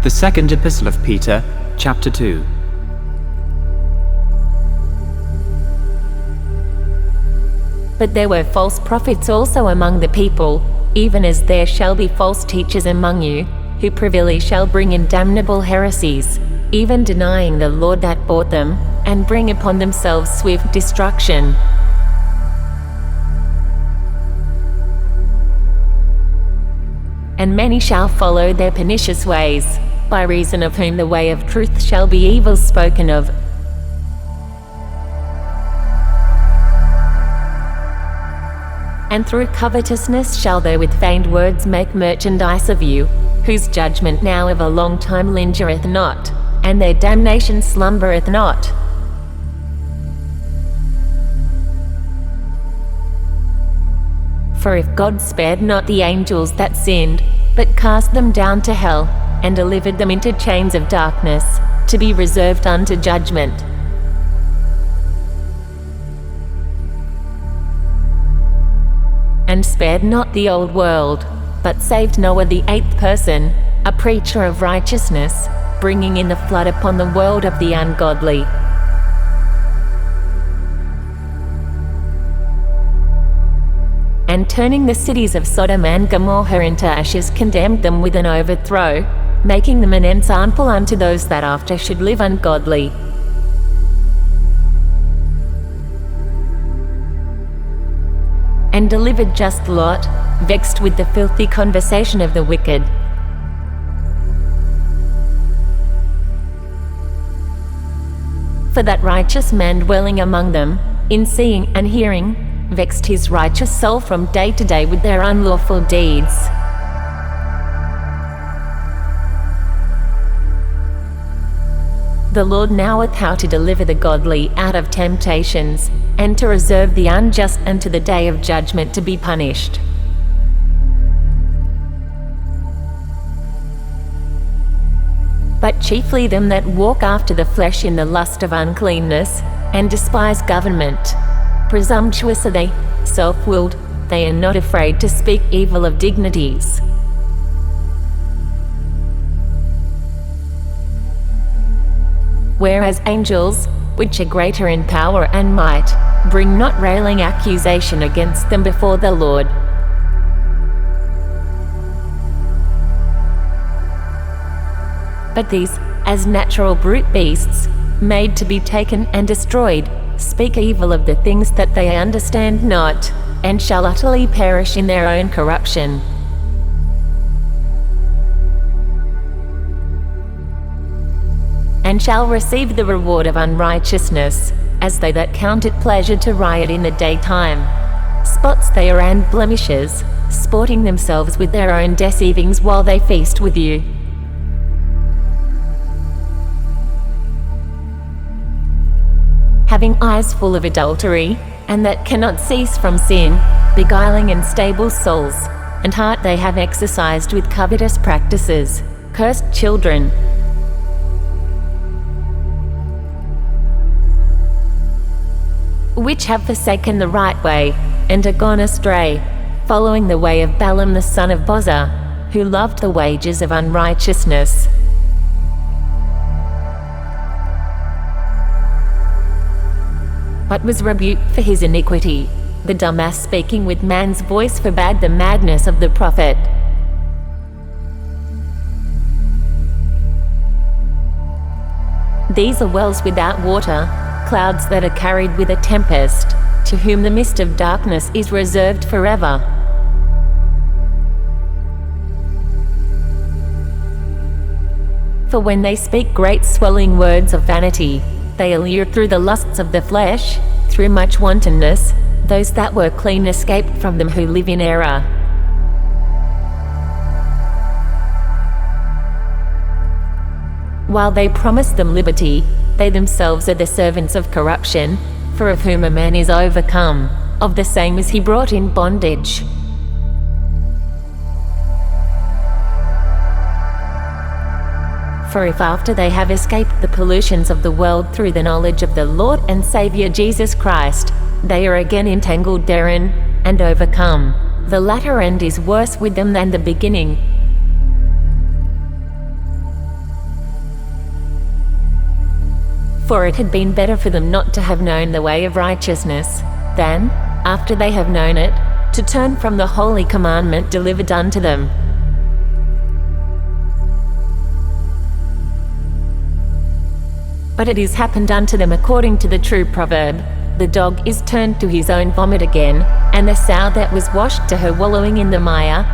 The Second Epistle of Peter, chapter 2. But there were false prophets also among the people, even as there shall be false teachers among you, who privily shall bring in damnable heresies, even denying the Lord that bought them, and bring upon themselves swift destruction. And many shall follow their pernicious ways, by reason of whom the way of truth shall be evil spoken of. And through covetousness shall they with feigned words make merchandise of you, whose judgment now of a long time lingereth not, and their damnation slumbereth not. For if God spared not the angels that sinned, but cast them down to hell, and delivered them into chains of darkness, to be reserved unto judgment. And spared not the old world, but saved Noah the eighth person, a preacher of righteousness, bringing in the flood upon the world of the ungodly. And turning the cities of Sodom and Gomorrah into ashes, condemned them with an overthrow, making them an ensample unto those that after should live ungodly. And delivered just Lot, vexed with the filthy conversation of the wicked. For that righteous man dwelling among them, in seeing and hearing, vexed his righteous soul from day to day with their unlawful deeds. The Lord knoweth how to deliver the godly out of temptations, and to reserve the unjust unto the day of judgment to be punished. But chiefly them that walk after the flesh in the lust of uncleanness, and despise government. Presumptuous are they, self-willed, they are not afraid to speak evil of dignities. Whereas angels, which are greater in power and might, bring not railing accusation against them before the Lord. But these, as natural brute beasts, made to be taken and destroyed, speak evil of the things that they understand not, and shall utterly perish in their own corruption. And shall receive the reward of unrighteousness, as they that count it pleasure to riot in the daytime. Spots they are and blemishes, sporting themselves with their own deceivings while they feast with you. Having eyes full of adultery, and that cannot cease from sin, beguiling unstable souls, and heart they have exercised with covetous practices, cursed children. Which have forsaken the right way, and are gone astray, following the way of Balaam the son of Bozor, who loved the wages of unrighteousness. But was rebuked for his iniquity. The dumb ass speaking with man's voice forbade the madness of the prophet. These are wells without water, clouds that are carried with a tempest, to whom the mist of darkness is reserved forever. For when they speak great swelling words of vanity, they allure through the lusts of the flesh, through much wantonness, those that were clean escaped from them who live in error. While they promise them liberty, they themselves are the servants of corruption, for of whom a man is overcome, of the same is he brought in bondage. For if after they have escaped the pollutions of the world through the knowledge of the Lord and Saviour Jesus Christ, they are again entangled therein, and overcome, the latter end is worse with them than the beginning. For it had been better for them not to have known the way of righteousness, than, after they have known it, to turn from the holy commandment delivered unto them. But it is happened unto them according to the true proverb, the dog is turned to his own vomit again, and the sow that was washed to her wallowing in the mire,